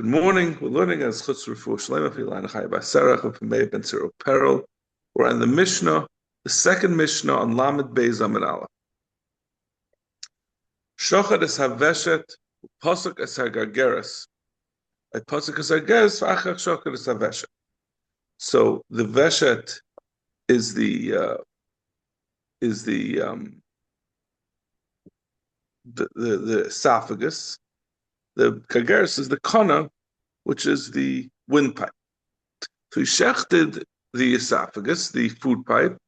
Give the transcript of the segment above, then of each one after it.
Good morning. We're learning as Chutz Refuah Shlema Filan Chai Baserach of Meir Ben Zero Peril. We're on the Mishnah, the second Mishnah on Lamed Beis Amid Aleph. Shochad es haveshet, pasuk es hagageres. A pasuk es hagageres, v'achach shochad es haveshet. So the veshet is the esophagus. The kageres is the kana, which is the windpipe. So he shechted the esophagus, the food pipe,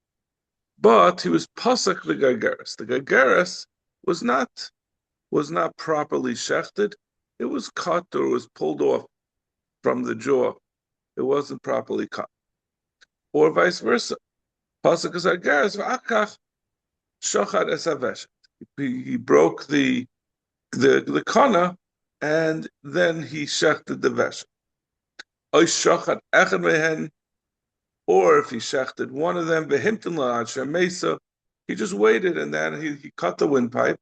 but he was pasuk the gageres. The gageres was not properly shechted. It was cut or it was pulled off from the jaw. It wasn't properly cut. Or vice versa. Pasuk is gageres v'akach shochad es haveshet. He broke the kana, and then he shechted the veshet. Oy shochad echad mehen, or if he shechted one of them, behimtin la'ad shemesa, he just waited and then he cut the windpipe,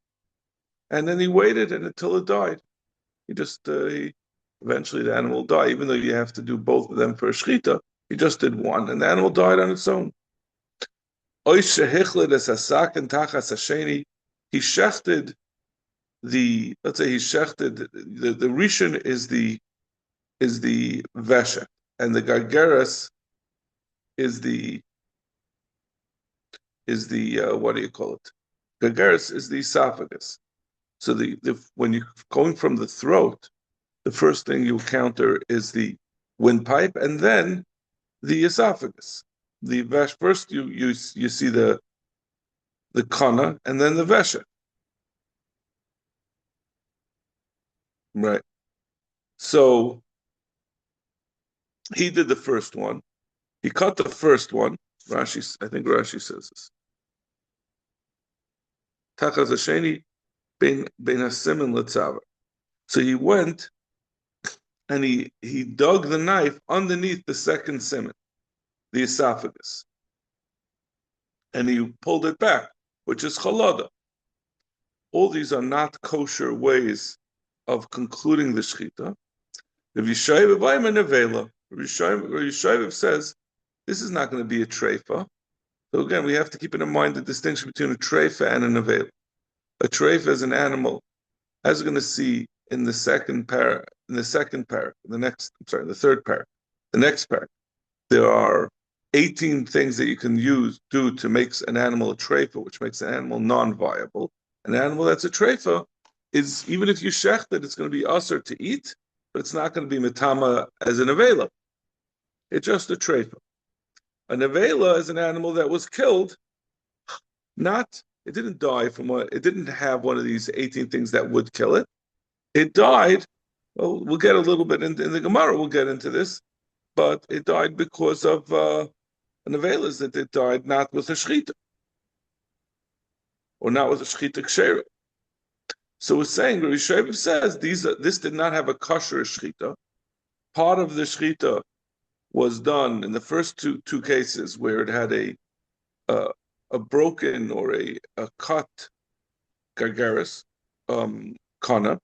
and then he waited until it died. Eventually the animal died, even though you have to do both of them for a shechita. He just did one, and the animal died on its own. Oy shehichled es hasak and tachas hasheni, he shechted the rishon is the veshet, and the gageres is the what do you call it? Gageres is the esophagus. So when you're going from the throat, the first thing you counter is the windpipe, and then the esophagus. The vesh first you see the kana, and then the veshet. Right. So he did the first one. He cut the first one. I think Rashi says this. Tachas hasheni ben hasimin letzaver. So he went and he dug the knife underneath the second siman, the esophagus, and he pulled it back, which is chalada. All these are not kosher ways of concluding the shechita. Rav Yishayev says this is not going to be a treifa. So again, we have to keep in mind the distinction between a treifa and a nevela. A treifa is an animal, as we're going to see in the third parak, the next parak. There are 18 things that you can do to make an animal a treifa, which makes an animal non-viable. An animal that's a treifa is, even if you shecht it, it's going to be usher to eat, but it's not going to be metama as a nevela. It's just a treifa. A nevela is an animal that was killed, it didn't die it didn't have one of these 18 things that would kill it. It died, well, we'll get a little bit in the Gemara, we'll get into this, but it died because of a nevela, is that it died not with a shechita, or not with a shechita kshera. So we're saying, Rav Yishayev says this did not have a kosher shechita. Part of the shechita was done in the first two cases where it had a broken or a cut gargaris kana.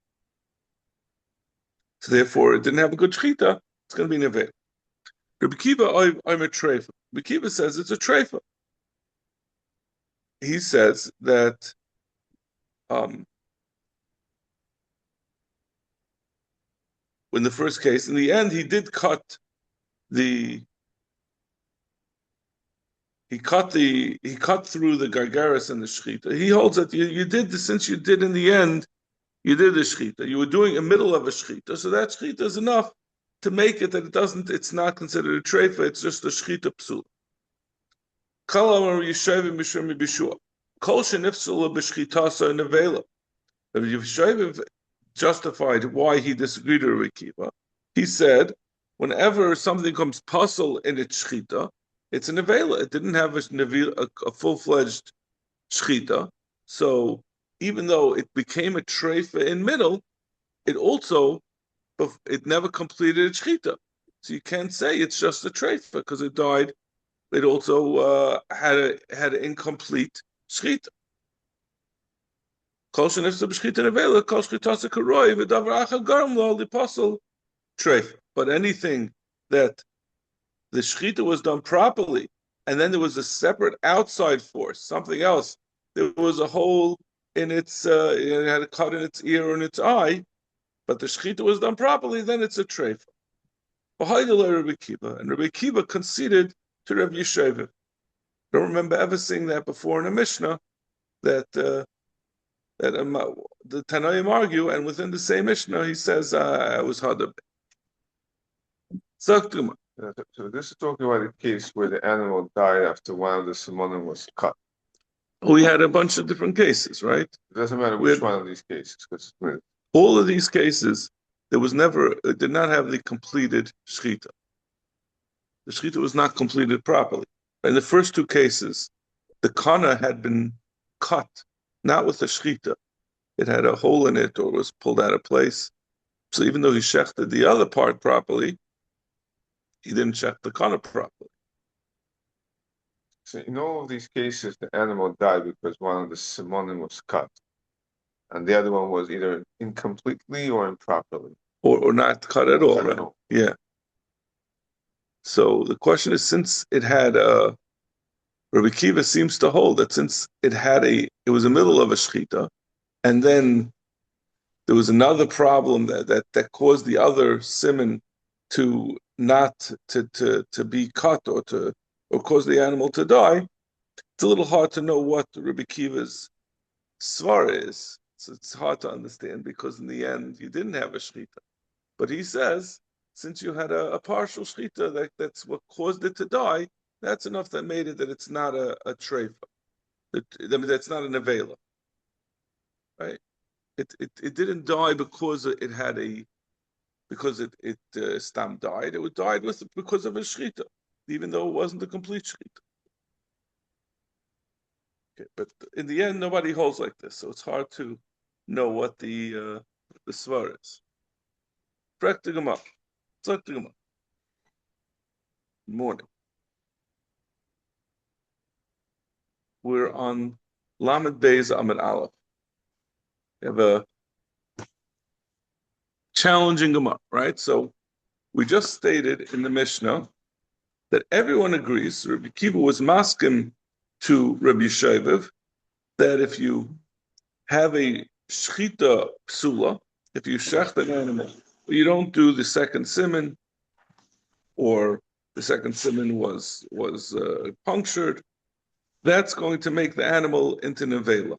So therefore, it didn't have a good shechita. It's going to be neveh. Rabbi Kiva, I'm a treifa. Rabbi Kiva says it's a treifa. He says that in the first case, in the end, he did cut through the gargaris and the shechita. He holds that you did this, since you did in the end, you did the shechita. You were doing a middle of a shechita, so that shechita is enough to make it that it's not considered a treifa, it's just a shechita psul. Kol amar Yishayev mishum b'shua. Kol shenifsula b'shchitasa nevela. Rabbi Yishayev justified why he disagreed with Rabbi Kiva. He said, whenever something comes puzzle in its shechita, it's a nevela. It didn't have a full-fledged shechita. So even though it became a treifa in middle, it never completed its shechita. So you can't say it's just a treifa because it died. It also had an incomplete shechita. Kol shenifsula b'shchita nevela, kol shchitasa karoi v'davar achad garam lo liposel treif. But anything that the shechita was done properly, and then there was a separate outside force, something else. There was a hole in its, it had a cut in its ear or in its eye, but the shechita was done properly, then it's a treif. And Rabbi Kiva conceded to Rabbi Yishav. Don't remember ever seeing that before in a Mishnah, that the Tanaim argue, and within the same Mishnah, he says, I was Hadab. So this is talking about a case where the animal died after one of the simonim was cut. We had a bunch of different cases, right? It doesn't matter which one of these cases. All of these cases, it did not have the completed shechita. The shechita was not completed properly. In the first two cases, the kana had been cut, not with the shechita. It had a hole in it or was pulled out of place. So even though he shechted the other part properly, he didn't check the kana properly. So in all of these cases, the animal died because one of the simonim was cut, and the other one was either incompletely or improperly, or not cut at all. Right? Yeah. So the question is, since it had Rabbi Kiva seems to hold that since it was the middle of a shechita, and then there was another problem that caused the other simon to not to be cut or cause the animal to die. It's a little hard to know what Rabbi Kiva's svara is. So it's hard to understand because in the end you didn't have a shechita. But he says, since you had a partial shechita, that's what caused it to die, that's enough that made it that it's not a treifa. That's not an avela. Right? It didn't die because it had stam died. It died because of a shechita, even though it wasn't a complete shechita. Okay, but in the end, nobody holds like this, so it's hard to know what the svar is. Good morning. We're on Lamed Beis Amid Aleph. We have a challenging Gemara, right? So we just stated in the Mishnah that everyone agrees, Rabbi Kiva was maskim to Rabbi Yishav, that if you have a shchita psula, if you shecht an animal, you don't do the second siman, or the second siman was punctured, that's going to make the animal into nevela.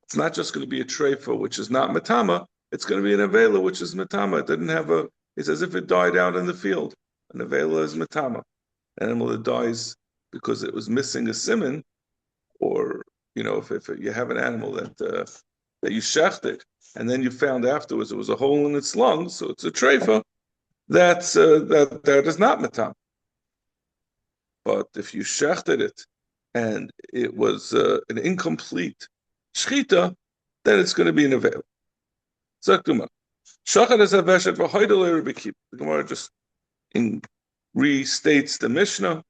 It's not just going to be a treifa, which is not matama. It's going to be an avela, which is matama. It didn't have it's as if it died out in the field. An avela is matama. An animal that dies because it was missing a siman, or, if you have an animal that you shechted, and then you found afterwards it was a hole in its lung, so it's a treifa, that is not matama. But if you shechted it, and it was an incomplete shchita, then it's going to be an avela. The Gemara just restates the Mishnah.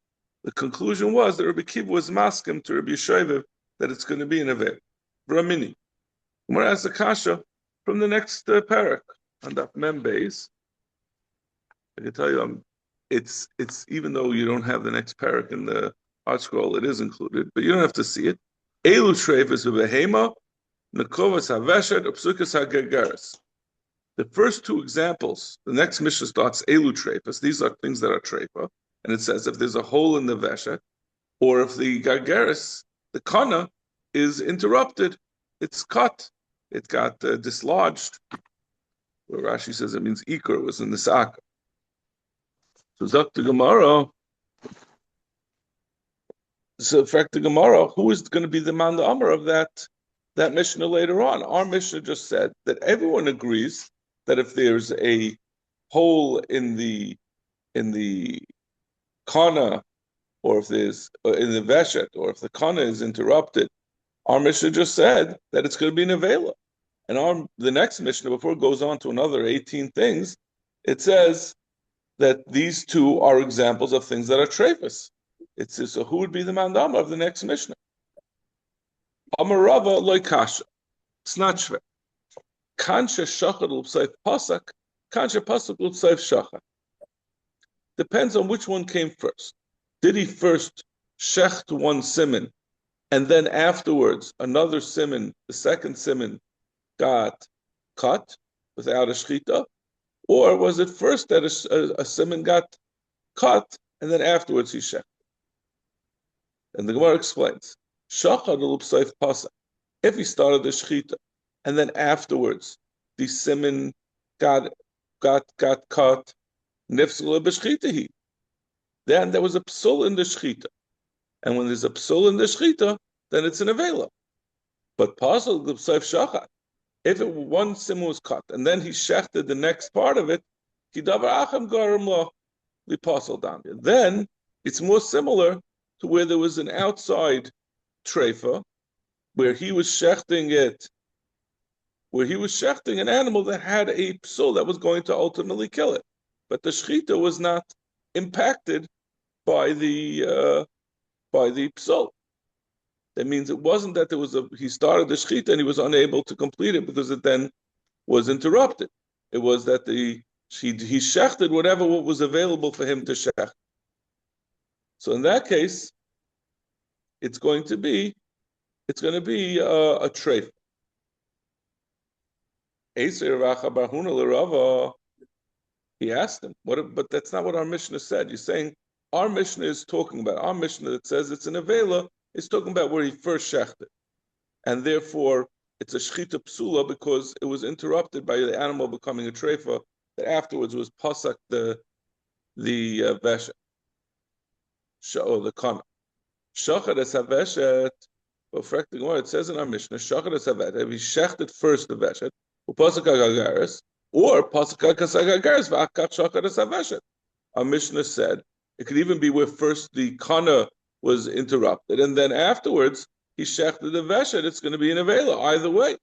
The conclusion was that Rabbi Kiva was maskim to Rabbi Yishav that it's going to be an avela. Bramini. Gemara asks the kasha from the next parak on that mem base. I can tell you, it's even though you don't have the next parak in the art scroll, it is included, but you don't have to see it. Elu treifas v'behema, nekovas haveshet, upsukas hagergeres. The first two examples, the next Mishnah starts Elu treifas. These are things that are treifa, and it says if there's a hole in the veshet, or if the gargeres, the kana, is interrupted, it's cut, it got dislodged. Where Rashi says it means ikur, was in the saka. So Zakta Gemara. So, in fact, the Gemara, who is going to be the man the Amar of that Mishnah later on? Our Mishnah just said that everyone agrees that if there's a hole in the kana, or if there's in the veshet, or if the kana is interrupted, our Mishnah just said that it's going to be an avela. And the next Mishnah, before it goes on to another 18 things, it says that these two are examples of things that are treifas. So who would be the mandama of the next Mishnah? Amarava loy kasha. It's not shver. Kansha shachad l'psay pasak Kansha pasuk l'tzaif shacha. Depends on which one came first. Did he first shecht one siman, and then afterwards another siman, the second siman, got cut without a shechita, or was it first that a siman got cut and then afterwards he shecht? And the Gemara explains, shachad l'psaif pasuk. If he started the shechita and then afterwards the siman got cut, nifzul b'shechitahi, then there was a psul in the shechita, and when there's a psul in the shechita, then it's an avela. But pasuk l'psaif shachad, if one siman was cut and then he shechted the next part of it, kidavar acham garim lo lipasal damya. Then it's more similar to where there was an outside treifa, where he was shechting an animal that had a psul that was going to ultimately kill it, but the shechita was not impacted by the psul. That means it wasn't that he started the shechita and he was unable to complete it because it then was interrupted. It was that he shechted whatever was available for him to shecht. So in that case, it's going to be a treif. He asked him, but that's not what our Mishnah said. You're saying our Mishnah is talking about, our Mishnah that says it's an avela, is talking about where he first shechted. And therefore, it's a shechita psula because it was interrupted by the animal becoming a treifa that afterwards was pasak the veshet. Or the kana. Shachad es haveshet, it says in our Mishnah, Shachad es havet, if he shechted first the veshet, upasak agagaris, or pasak agagaris, v'akach shachad es haveshet. Our Mishnah said it could even be where first the kana was interrupted, and then afterwards he shechted the veshet. It's going to be an avela either way.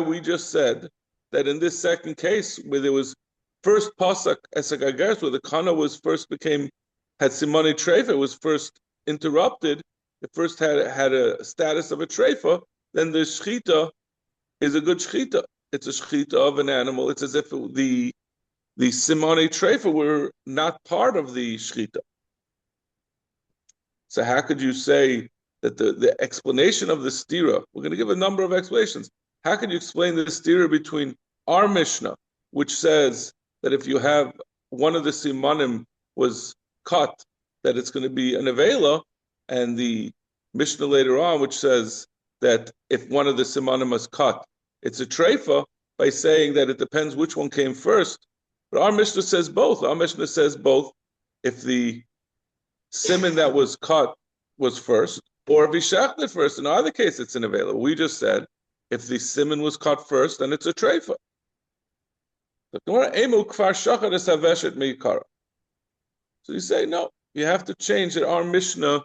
We just said that in this second case where there was first pasak es agagaris, where the kana was had simani treifa, was first interrupted, it first had a status of a treifa, then the shechita is a good shechita. It's a shechita of an animal. It's as if the simani treifa were not part of the shechita. So how could you say that the explanation of the stira, we're going to give a number of explanations. How could you explain the stira between our Mishnah, which says that if you have one of the simanim was cut, that it's going to be an avela, and the Mishnah later on, which says that if one of the simanim is cut, it's a treifa, by saying that it depends which one came first. But our Mishnah says both. Our Mishnah says both. If the siman that was cut was first, or if he shechted first, in either case it's an avela. We just said if the siman was cut first, then it's a treifa. So you say no. You have to change it. Our Mishnah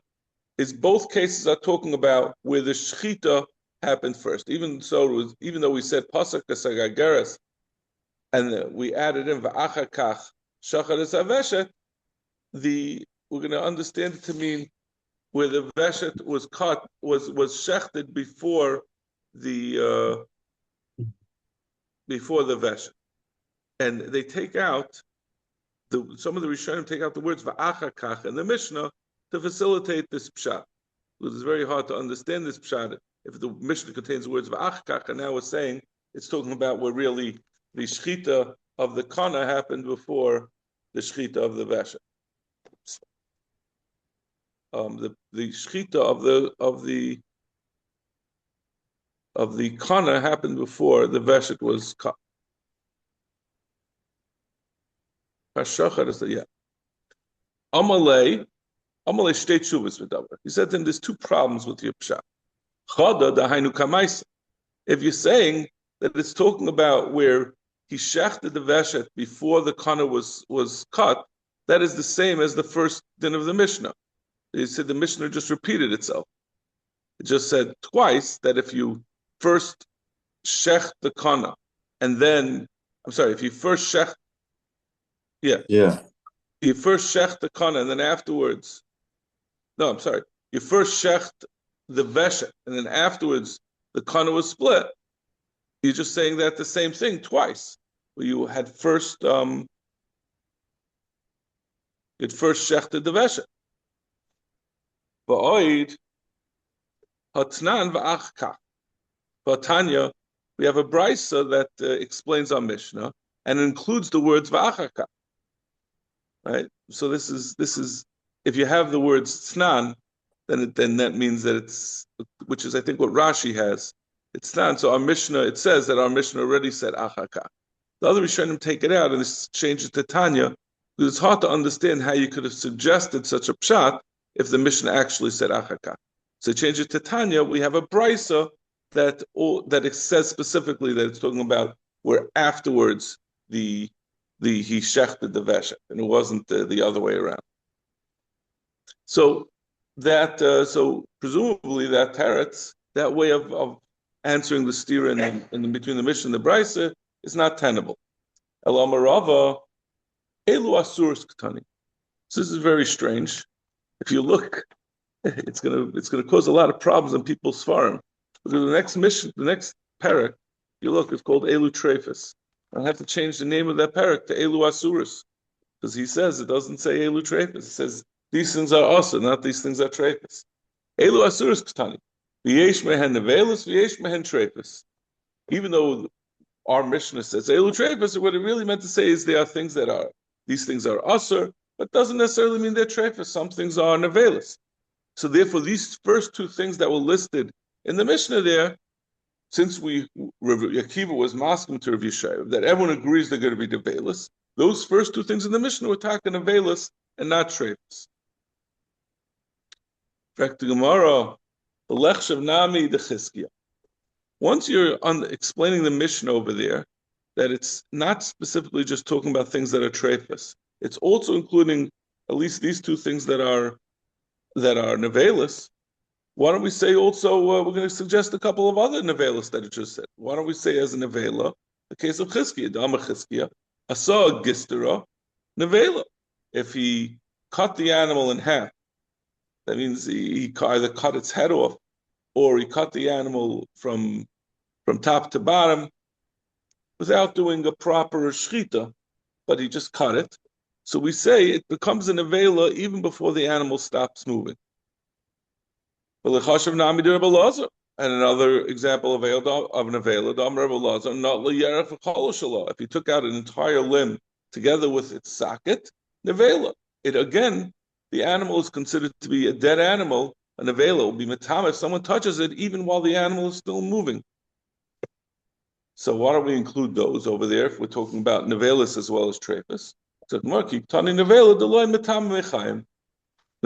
is both cases are talking about where the shechita happened first. Even though we said pasak kasagageres, and we added in va'achakach shachar esaveshet, we're going to understand it to mean where the veshet was cut was shechted before the veshet, and they take out. Some of the Rishonim take out the words va'achakach in the Mishnah to facilitate this pshat. Because it's very hard to understand this pshat if the Mishnah contains the words va'achakach, and now we're saying it's talking about where really the shechita of the kana happened before the shechita of the veshet. The shechita of the kana happened before the veshet was cut. Yeah. Amalei shtei tshuvas v'davar. He said to him, there's two problems with your pshat. Chada dahainu kamaisa. If you're saying that it's talking about where he shechted the veshet before the kana was cut, that is the same as the first din of the Mishnah. He said the Mishnah just repeated itself. It just said twice that if you first shecht the kana, and then, if you first shecht, you first shecht the kana, and then afterwards, you first shecht the veshet, and then afterwards the kana was split. You're just saying that the same thing twice. where you had first shechted the veshet. Va'oid hatnan va'achka. But Tanya, we have a brisa that explains our Mishnah and includes the words va'achaka. Right. So this is if you have the words tznan, then that means that it's, which is I think what Rashi has. It's tznan. So our Mishnah, it says that our Mishnah already said achaka. The other Rishonim take it out and change it to Tanya, because it's hard to understand how you could have suggested such a pshat if the Mishnah actually said achaka. So change it to Tanya. We have a brisa that it says specifically that it's talking about where afterwards he shechted the veshet, and it wasn't the other way around. So that so presumably that teretz, that way of answering the stira in between the Mishnah and the brisa is not tenable. Elamarava elu asuros ketani. So this is very strange. If you look, it's gonna cause a lot of problems in people's farm. Because the next mission, the next parak, you look, it's called elu treifus. I'll have to change the name of that parak to elu asuros, because he says it doesn't say elu treifus. It says these things are also, not these things are treifus. Elu asuros ketani. V'yesh mehen nevelus, v'yesh mehen treifus. Even though our Mishnah says elu treifus, what it really meant to say is there are things that are, these things are asur, but doesn't necessarily mean they're treifus. Some things are nevelus. So therefore, these first two things that were listed in the Mishnah there, since Akiva was masking to Rav Yishayav, that everyone agrees they're going to be nevelus, those first two things in the Mishnah were talking nevelus and not treifus. Back to Gemara, the lechshav nami the chizkiya. Once you're explaining the Mishnah over there, that it's not specifically just talking about things that are treifus, it's also including at least these two things that are nevelus. Why don't we say also, we're going to suggest a couple of other nevelas that it just said. Why don't we say as a nevela, the case of Chizkiya, Dama Chizkiya, Asa Gistera, nevela. If he cut the animal in half, that means he either cut its head off, or he cut the animal from top to bottom without doing a proper shchita, but he just cut it. So we say it becomes a nevela even before the animal stops moving. And another example of nevela, not if you took out an entire limb together with its socket, nevela. It again, the animal is considered to be a dead animal. A nevela will be matama if someone touches it, even while the animal is still moving. So why don't we include those over there if we're talking about nevelas as well as treifus? So the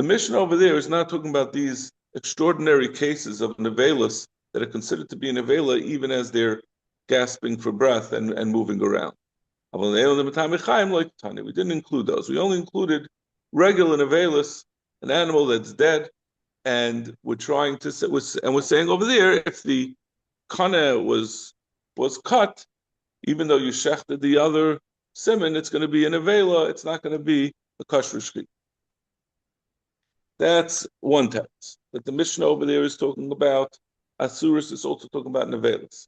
mission over there is not talking about these extraordinary cases of nevelas that are considered to be a nevela even as they're gasping for breath and moving around. We didn't include those. We only included regular nevelas, an animal that's dead, and we're trying to say, and we're saying over there, if the kana was cut, even though you shechted the other siman, it's going to be a nevela. It's not going to be a kosher shchit. That's one text. But the Mishnah over there is talking about Asuris, is also talking about nevelas.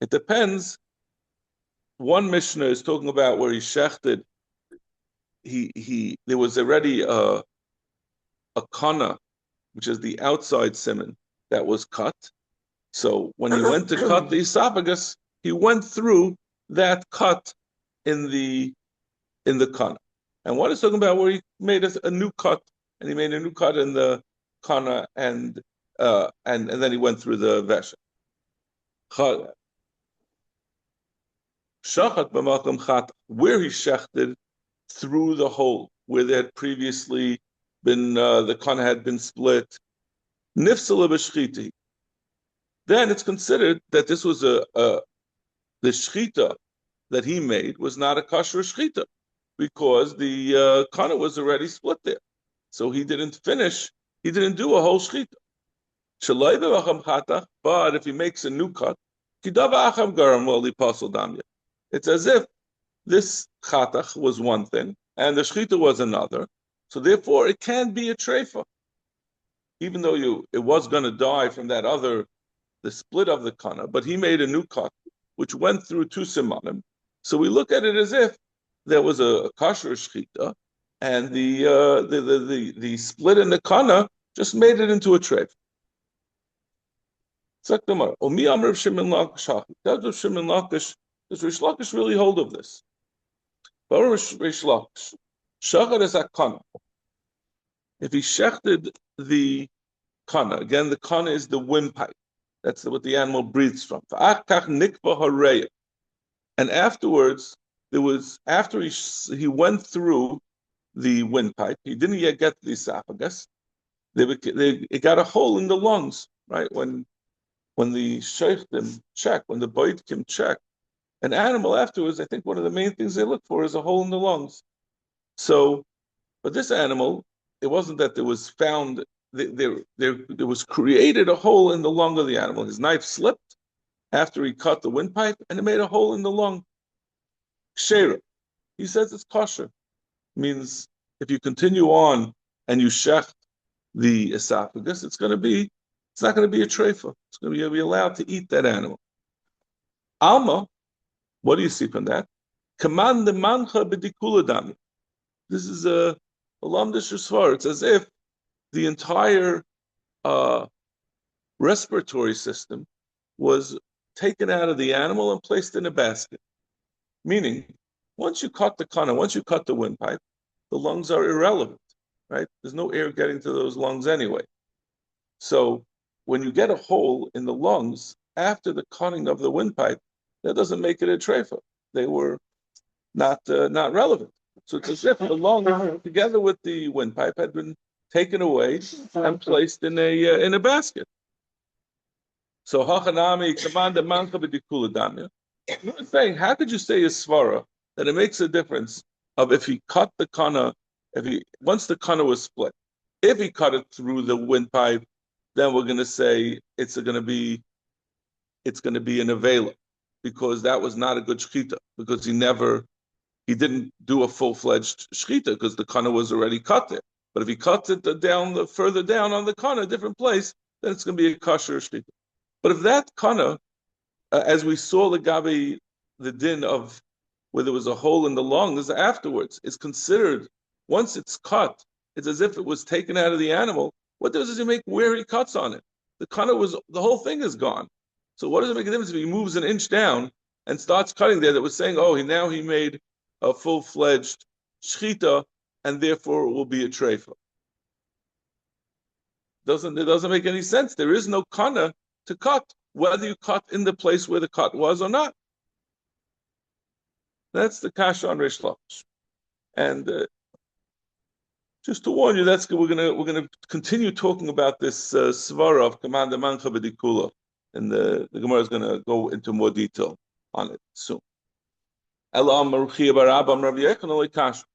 It depends. One Mishnah is talking about where he shechted. There was already a kana, which is the outside siman, that was cut. So when he went to cut the esophagus, he went through that cut in the kana. And what is talking about where he made a new cut, and he made a new cut in the kana, and then he went through the veshet. Shachat b'makom chat, where he shechted through the hole where there had previously been the kana had been split. Nifsala b'shchiti. Then it's considered that this was the shchita that he made was not a kosher shchita, because the kana was already split there. So he didn't finish, he didn't do a whole shchita. But if he makes a new cut, it's as if this chatach was one thing and the shchita was another. So therefore it can be a treifa. even though it was going to die from the split of the kana, but he made a new cut, which went through two simanim. So we look at it as if there was a kasher shchita, and the split in the kana just made it into a treif. Omi Amr of Shimon Lakish. Does Shimon Lakish, does Rish Lakish really hold of this? Rish Lakish, Shachar is a kana. If he shechted the kana, again, the kana is the windpipe. That's what the animal breathes from. And afterwards, after he went through the windpipe, he didn't yet get to the esophagus. It got a hole in the lungs, right? When the sheikhdim check, when the boitkim check, an animal afterwards, I think one of the main things they look for is a hole in the lungs. So, but this animal, it wasn't that there was found, there was created a hole in the lung of the animal. His knife slipped after he cut the windpipe, and it made a hole in the lung. Kshera. He says it's kosher. Means if you continue on and you shecht the esophagus, it's not going to be a treifa. It's going to be allowed to eat that animal. Alma, what do you see from that? Command the mancha b'dikula dami. This is a lamdish svar. It's as if the entire respiratory system was taken out of the animal and placed in a basket. Meaning, once you cut the kana, once you cut the windpipe, the lungs are irrelevant, right? There's no air getting to those lungs anyway. So when you get a hole in the lungs after the cutting of the windpipe, that doesn't make it a treifa. They were not relevant. So it's as if the lung, together with the windpipe, had been taken away and placed in a basket. So hachanami command mancha b'dikula damya. You're saying, how could you say a svara that it makes a difference of if he cut the kana, once the kana was split, if he cut it through the windpipe, then we're going to say it's going to be an avela, because that was not a good shchita, because he didn't do a full-fledged shchita because the kana was already cut there. But if he cuts it further down on the kana, a different place, then it's going to be a kosher shchita. But if that kana, as we saw the din of where there was a hole in the lungs afterwards, is considered, once it's cut, it's as if it was taken out of the animal. What difference does it make where he cuts on it? The whole thing is gone. So what does it make a difference if he moves an inch down and starts cutting there that was saying, now he made a full-fledged shchita and therefore it will be a treifa? It doesn't make any sense. There is no kana to cut, whether you cut in the place where the cut was or not. That's the kasha on Rish Lakish. And just to warn you, we're gonna continue talking about this svara of command mancha b'dikula, and the Gemara is gonna go into more detail on it soon. Elam Maruchia Barabam Rabbi Yechon Olikash.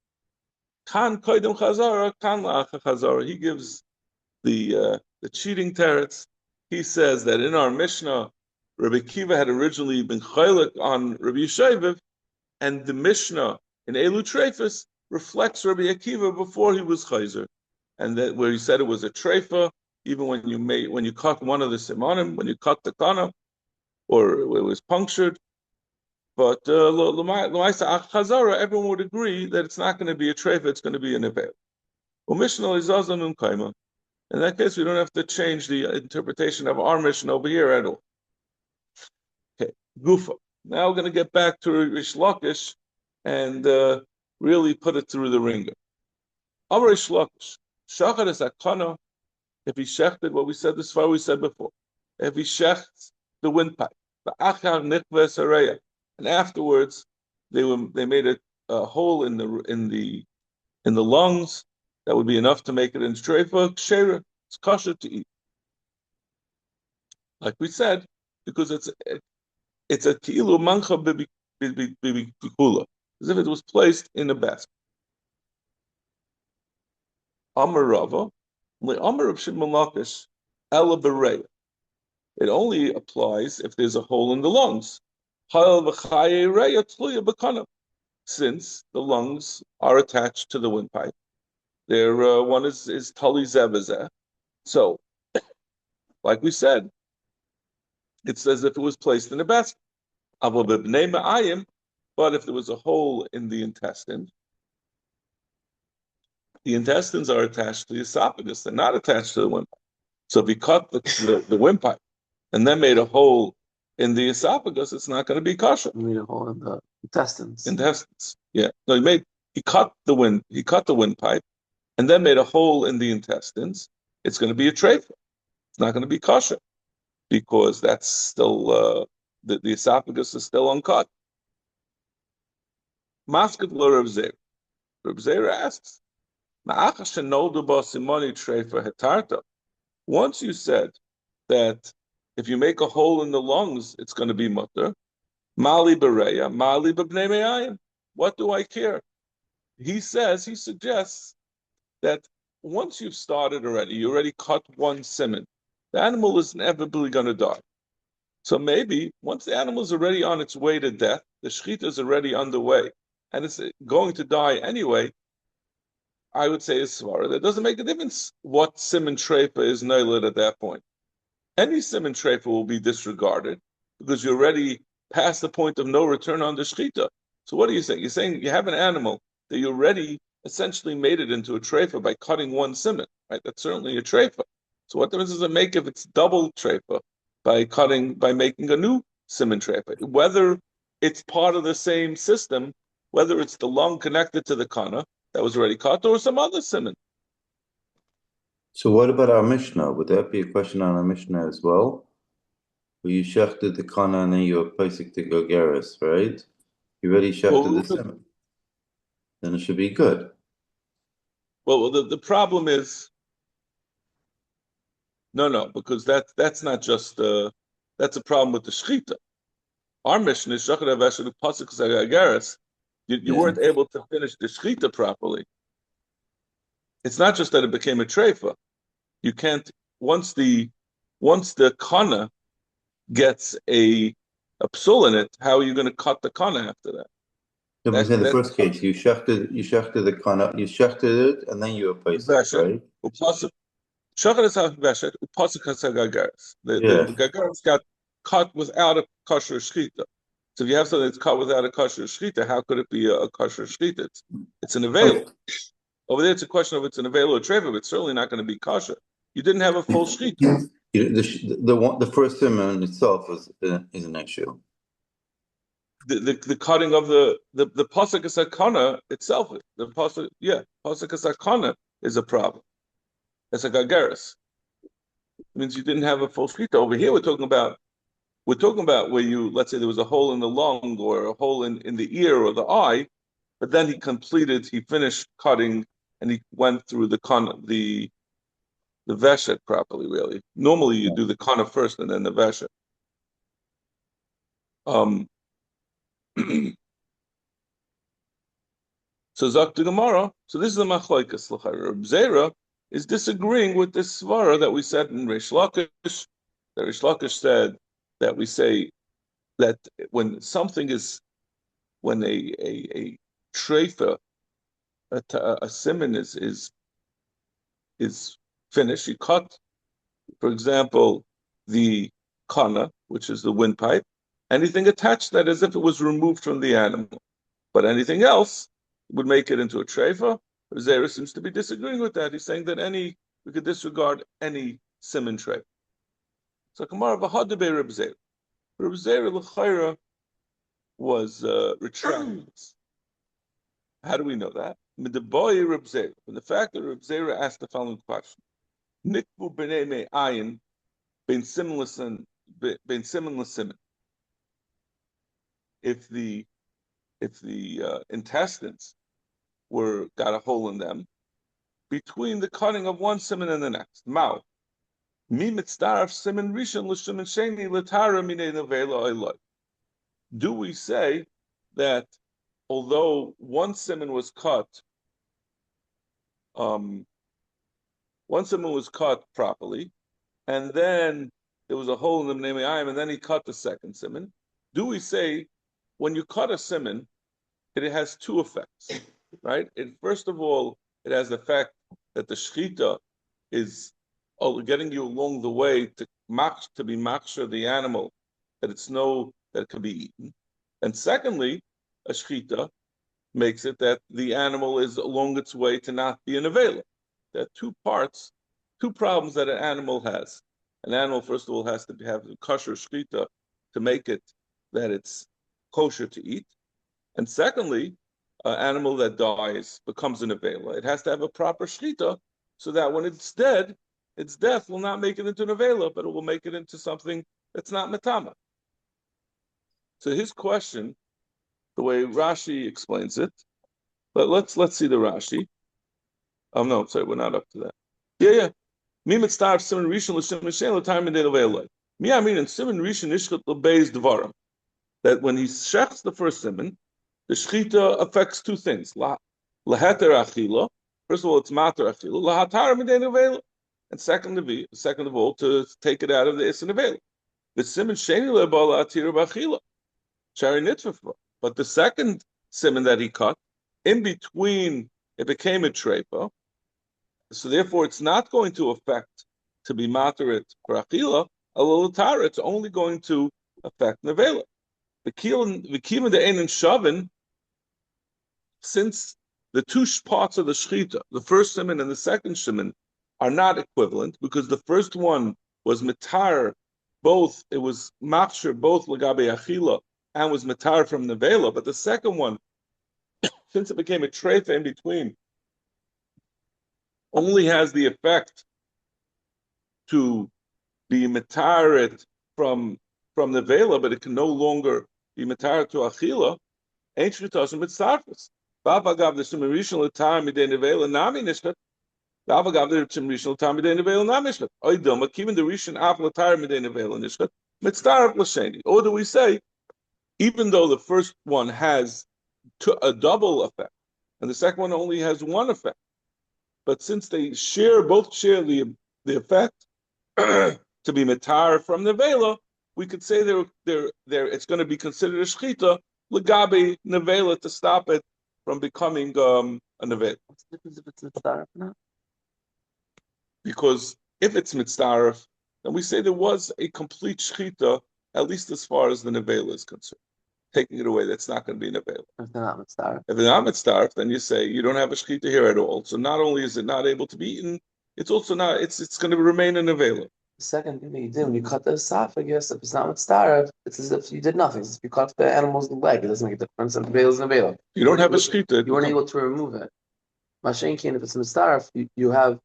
Kan koidem chazara, kan la'acha chazara. He gives the cheating teretz. He says that in our Mishnah, Rabbi Kiva had originally been chaylik on Rabbi Yishaviv, and the Mishnah in Elu Treifus reflects Rabbi Akiva before he was chayzer, and that where he said it was a treifa, even when you cut one of the simanim, when you cut the kana, or it was punctured. But l'maisa ach chazara, everyone would agree that it's not going to be a treifa; it's going to be an avel. Mishnah izazan unkaima. In that case, we don't have to change the interpretation of our Mishnah over here at all. Okay, Gufa. Now we're going to get back to Rish Lakish and really put it through the ringer. Amar Rish Lakish, shachar is akana. If he shechted what we said this far, we said before. If he shechts the windpipe, the achar nichves hareya, and afterwards they made a hole in the lungs. That would be enough to make it in treifa. Kshera, it's kosher to eat. Like we said, because it's a ki'ilu mancha b'bikula, as if it was placed in a basket. Amar Rava, Amar Rav Shimon Lakish, ela b'reya. It only applies if there's a hole in the lungs. Since the lungs are attached to the windpipe. One is tali zebazeh, So, like we said, it's as if it was placed in a basket. But if there was a hole in the intestines are attached to the esophagus. They're not attached to the windpipe. So if you cut the windpipe and then made a hole in the esophagus, it's not going to be kosher. You made a hole in the intestines. Intestines. Yeah. No, he cut the windpipe and then made a hole in the intestines. It's going to be a treifa. It's not going to be kosher because that's still the esophagus is still uncut. Masket lo Rav Zera. Rav Zera asks, once you said that if you make a hole in the lungs, it's going to be mutter. Mali bereya, mali b'bnei me'ayim. What do I care? He suggests that once you've started already, you already cut one simon. The animal is inevitably going to die. So maybe once the animal is already on its way to death, the shechita is already underway, and it's going to die anyway. I would say is svara. That doesn't make a difference what simon treifa is noiled at that point. Any simon treifa will be disregarded because you're already past the point of no return on the shechita. So what are you saying? You're saying you have an animal that you already essentially made it into a treifa by cutting one simon, right? That's certainly a treifa. So what difference does it make if it's double treifa by making a new simon treifa? Whether it's part of the same system, whether it's the lung connected to the kana that was already cut or some other simon. So what about our Mishnah? Would that be a question on our Mishnah as well? Where you shechted the kana and then you were posik to gogeris, right? You already shechted the simon. Then it should be good. Well, the problem is no, because that's not just that's a problem with the shechita. Our mission is shachar aveshet pasuk zagageres. You weren't able to finish the shechita properly. It's not just that it became a treifa. You can't once the kana gets a psul in it. How are you going to cut the kana after that? No, but in the first case, you shechted the kana, you shechted it, and then you replaced it, right? Shachar is haveshet upasuk hasagageres. The gagares got cut without a kosher shechita. So if you have something that's cut without a kosher shechita, how could it be a kosher shechita? It's an avail. Over there, it's a question of it's an avail or treva, but it's certainly not going to be kosher. You didn't have a full shechita. The first simon itself is an issue. The cutting of the pasuk asakana itself, the pasuk asakana is a problem. It's a gagaris. It means you didn't have a full shechita. Over here, we're talking about where you, let's say there was a hole in the lung or a hole in the ear or the eye, but then he finished cutting and he went through the veshet properly, really. Normally you do the kana first and then the veshet. So Zak to Gemara. So this is the machlokes. Reb Zera is disagreeing with this svara that we said in Reish Lakish. That Reish Lakish said that we say that when a treifa, a simon is finished, you cut, for example, the kana, which is the windpipe, anything attached to that as if it was removed from the animal. But anything else would make it into a treifa. Zera seems to be disagreeing with that. He's saying that we could disregard any simon treifa. So Kamar Vahadabe Reb Zera. Reb Zera l'chayra was retracted. How do we know that? Midaboy Reb Zera. From the fact that Reb Zera asked the following question: Nikbu b'nei me'ayin ben simon l'simon. If the intestines got a hole in them between the cutting of one simon and the next. Mouth. Mi mitzdaraf simon rishon l'simon sheni l'tara minei nevela oiloi. Do we say that although one simon was cut properly, and then there was a hole in the Bnei Ayim, and then he cut the second simon? Do we say when you cut a simon, it has two effects, right? First of all, it has the fact that the shechita is getting you along the way to be maksher the animal, that it can be eaten. And secondly, a shchita makes it that the animal is along its way to not be an avela. There are two problems that an animal has. An animal, first of all, has to have kosher shchita to make it that it's kosher to eat. And secondly, an animal that dies becomes an avela. It has to have a proper shchita so that when it's dead, its death will not make it into an avela, but it will make it into something that's not metama. So his question, the way Rashi explains it, but let's see the Rashi. Oh no, sorry, we're not up to that. Yeah. Mi mitzvah siman rishon l'shem l'shem l'tayim midei l've'eloi. Mi amin and siman rishon ishchat l'beis dvarim. That when he shechs the first siman, the shechita affects two things. Laheter achila. First of all, it's mater achila. Lahatar midei l've'eloi. And second of all, to take it out of the isin avela. The siman sheni le'bala atira b'achila. Shari nitfafra. But the second siman that he cut, in between, it became a trepa. So therefore, it's not going to affect to be materit for achila. Alalatara, it's only going to affect nevela. The kima the ein shavin, since the two parts of the shchita, the first siman and the second siman, are not equivalent because the first one was mitar, both it was machshir both lagabe achila and was mitar from nevela, but the second one, since it became a trefa in between, only has the effect to be mitaret from the vela, but it can no longer be mitaret to achila. Ain't shritashim mitzarfus. Bavagav the shemirishan l'tar midei nevela nami nishkat. Bavagav the shemirishan l'tar midei nevela nami nishkat. Oidom akimin the rishon af l'tar midei nevela nishkat mitzarf l'sheni. Or do we say, even though the first one has a double effect and the second one only has one effect, but since they both share the effect to be metar from the vela, we could say it's going to be considered a shchita legabe nevela to stop it from becoming a nevela. What's the difference if it's mitzvah or not? Because if it's mitzvah, then we say there was a complete shchita, at least as far as the nevela is concerned. Taking it away, that's not going to be an avail. If they're not mitzvah. If they're not mitzvah, then you say you don't have a shechita here at all. So not only is it not able to be eaten, it's also not. It's going to remain an avail. The second thing that you did when you cut the esophagus, if it's not mitzvah, it's as if you did nothing. If you cut the animal's leg, it doesn't make a difference. And avail is an avail. You don't have a shechita. You weren't able to remove it. Mashenkin, if it's mitzvah, you have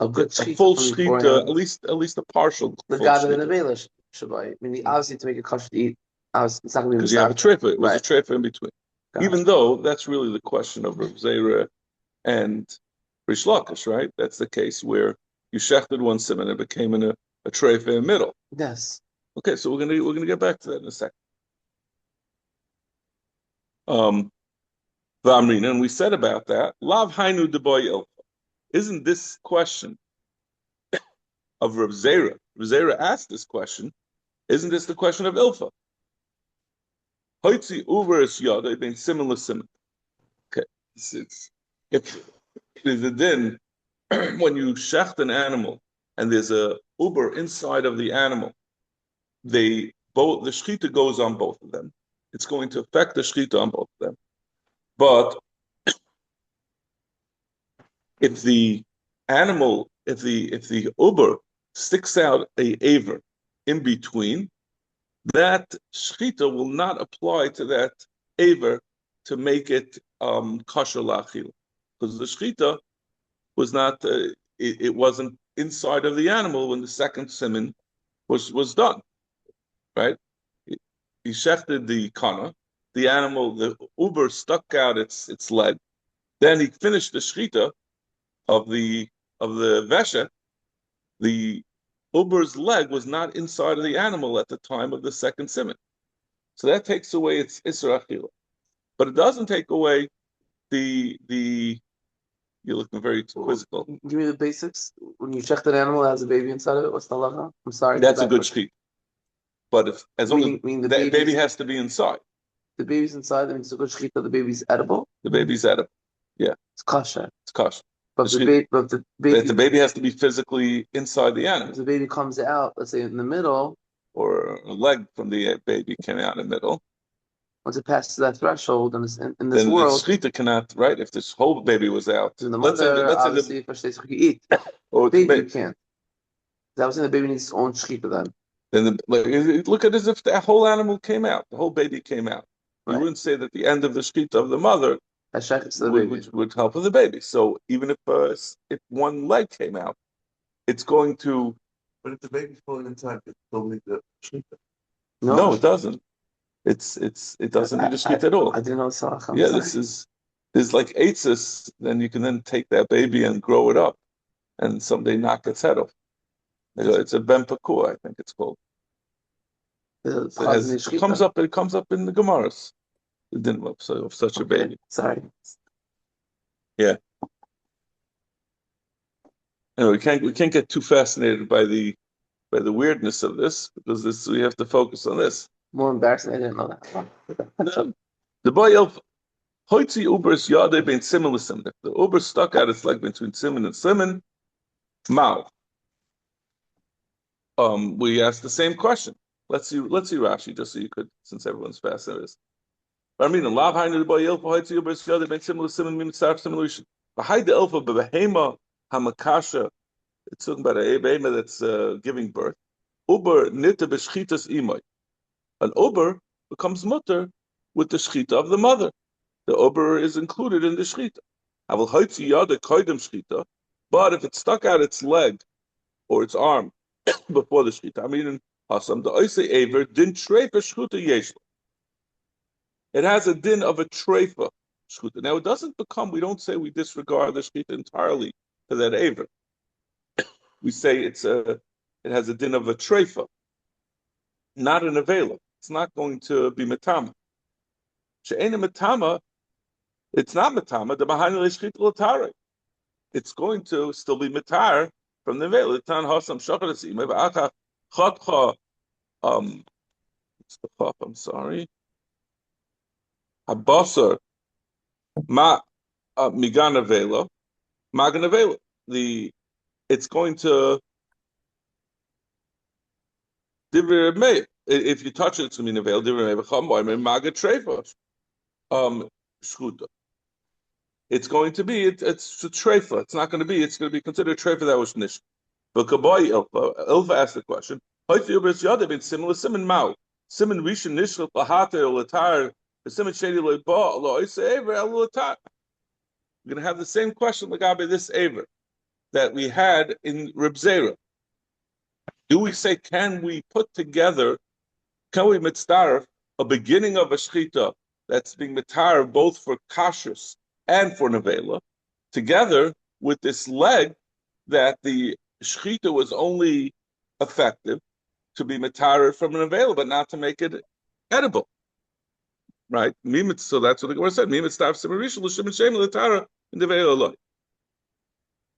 a good shechita. A full shechita, at least a partial. The god of an avail should buy. I mean, obviously to make it kosher to eat. It's not going to be because you have a trefa. It was right. a trefa in between. Gotcha. Even though that's really the question of Rav Zera and Rish Lakish, right? That's the case where you shechted one siman and it became a trefa in the middle. Yes. Okay, so we're gonna get back to that in a second. V'amrina, and we said about that. Lav hainu deboy ilfa. Isn't this question of Rav Zera? Rav Zera asked this question. Isn't this the question of ilfa? Hoitzi uver is yada, being similar. Okay, if there's a din when you shecht an animal and there's a uber inside of the animal, the shechita goes on both of them. It's going to affect the shechita on both of them. But if the animal, if the uber sticks out a aver in between, that shechita will not apply to that aver to make it kosher la'achila, because the shechita was not, it wasn't inside of the animal when the second siman was done, right? He shechted the kana, the animal, the uber stuck out its leg, then he finished the shechita of the veshet. The uber's leg was not inside of the animal at the time of the second siman. So that takes away its isra achila. But it doesn't take away the you're looking very quizzical. Give me the basics. When you check that animal that has a baby inside of it, what's the halacha? I'm sorry. That's a good shechit. But as long as the that baby has to be inside. The baby's inside, that means it's a good shechita, the baby's edible? The baby's edible. Yeah. It's kosher. It's kosher. But the that the baby has to be physically inside the animal. if the baby comes out, let's say in the middle, or a leg from the baby came out in the middle. once it passes that threshold in this Then world, the shechita cannot, right? If this whole baby was out, then the mother obviously if she eat, or the baby can't. That was saying the baby needs its own shechita then. Then look at it as if the whole animal came out, the whole baby came out. You Right. wouldn't say that the end of the shechita of the mother would help with the baby. So even if one leg came out, it's going to. But if the baby's falling inside, it still need the shechita. No, it doesn't. It doesn't need a shechita at all. I didn't know so. Yeah, there's like eitzes, then you can then take that baby and grow it up, and someday knock its head off. It's a ben pakur, I think it's called. It comes up in the Gemaras. It didn't of such a baby. Sorry. Yeah. Anyway, we can't get too fascinated by the weirdness of this, because we have to focus on this. More embarrassing. I didn't know that. The boy of Hoitzi Uber's Yade bein Simen l'Simen. If the Uber stuck out its leg between Simen and Simen, Mao. We asked the same question. Let's see Rashi, just so you could, since everyone's fascinated. I mean, lav hainu the boy Ilfa Hoitzi Uber's Yade bein Simen l'Simen min tzarf simulation. Behind the Ilfa bebehema hamakasha. It's talking about a behema that's giving birth. Uber nita b'shchitas imay. An Uber becomes mutter with the shchita of the mother. The Uber is included in the shchita. But if it stuck out its leg or its arm before the shchita, I mean, in Hasam, the Oise Aver, din treifa shchuta yeshla. It has a din of a treifa shchuta. Now, it doesn't become, we don't say we disregard the shchita entirely for that Aver. We say it has a din of a treifa, not an avela. It's not going to be matama. She'ena matama, it's not matama. The behind l'shchita l'tare. It's going to still be matar from the avela. Tan hasam shachar tzimei v'achach chatcha. What's the chaf? I'm sorry. Habasar ma migan avela, magan avela. It's going to. If you touch it, it's going to be shchuta. It's going to be it's a treifa. It's not going to be. It's going to be considered a treifa that was nish. But Kaboy Ilfa asked the question. Similar siman mao siman rishon nishlat lahater latar siman shady leba lo isever el latar. We're going to have the same question lagabe this aver that we had in Reb Zera. Do we say, can we mitzdaref a beginning of a shechita that's being mitzdaref both for kashrus and for nevela, together with this leg that the shechita was only effective to be mitzdaref from an nevela, but not to make it edible, right? So that's what the Gemara said.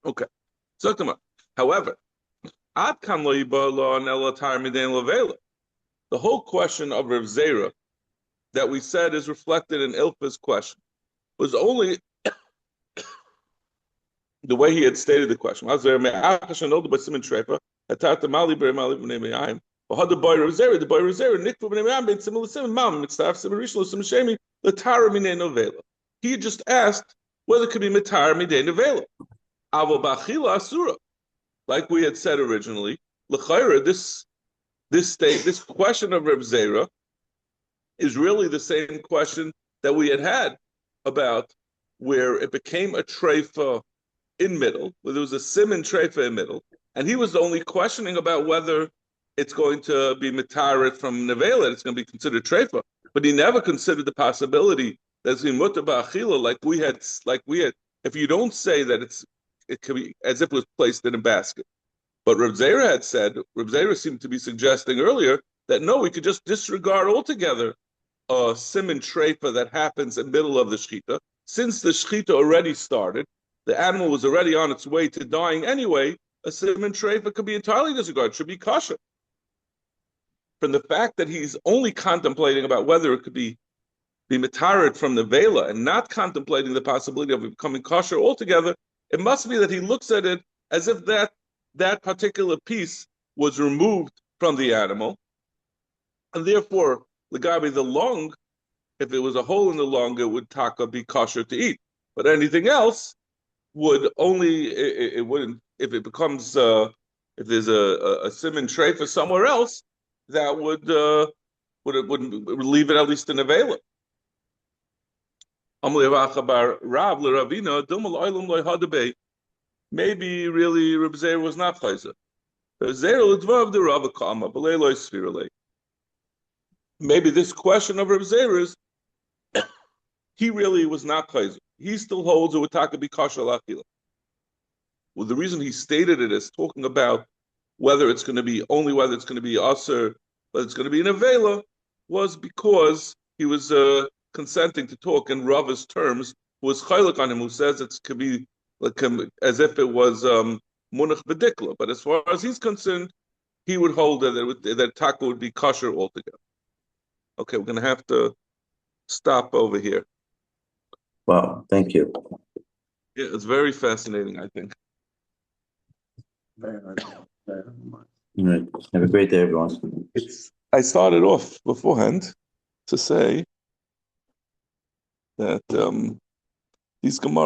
Okay. So, however, the whole question of Rav Zera that we said is reflected in Ilfa's question was only the way he had stated the question. He just asked whether it could be mitar midei nevela. Like we had said originally, l'chayra, this question of Reb Zera is really the same question that we had about where it became a treifa in middle, where there was a siman treifa in middle, and he was only questioning about whether it's going to be mitaret from nevela, it's going to be considered treifa, but he never considered the possibility that it's going to be mutar ba'achila, like we had. If you don't say that it could be as if it was placed in a basket. But Reb Zera had said, Reb Zera seemed to be suggesting earlier that no, we could just disregard altogether a siman treifa that happens in the middle of the shechita. Since the shechita already started, the animal was already on its way to dying anyway, a siman treifa could be entirely disregarded, it should be kosher. From the fact that he's only contemplating about whether it could be mitared from the vela and not contemplating the possibility of it becoming kosher altogether, It must be that he looks at it as if that particular piece was removed from the animal, and therefore, Lagabi the lung, if it was a hole in the lung, it would taka be kosher to eat. But anything else would only, it wouldn't, if it becomes, if there's a simon tray for somewhere else, that would leave it at least in a vela. Maybe really Reb Zeir was not chayzer. Maybe this question of Reb Zeir is he really was not chayzer. He still holds it would taka be kosher l'achila. Well, the reason he stated it as talking about whether it's going to be aser, whether it's going to be an avela, was because he was consenting to talk in Rava's terms, who was chaylik on him, who says it could be like as if it was munach bedikla. But as far as he's concerned, he would hold that taka would be kosher altogether. Okay, we're going to have to stop over here. Wow, thank you. Yeah, it's very fascinating, I think. Very hard. Very hard. All right. Have a great day, everyone. I started off beforehand to say that these Gemara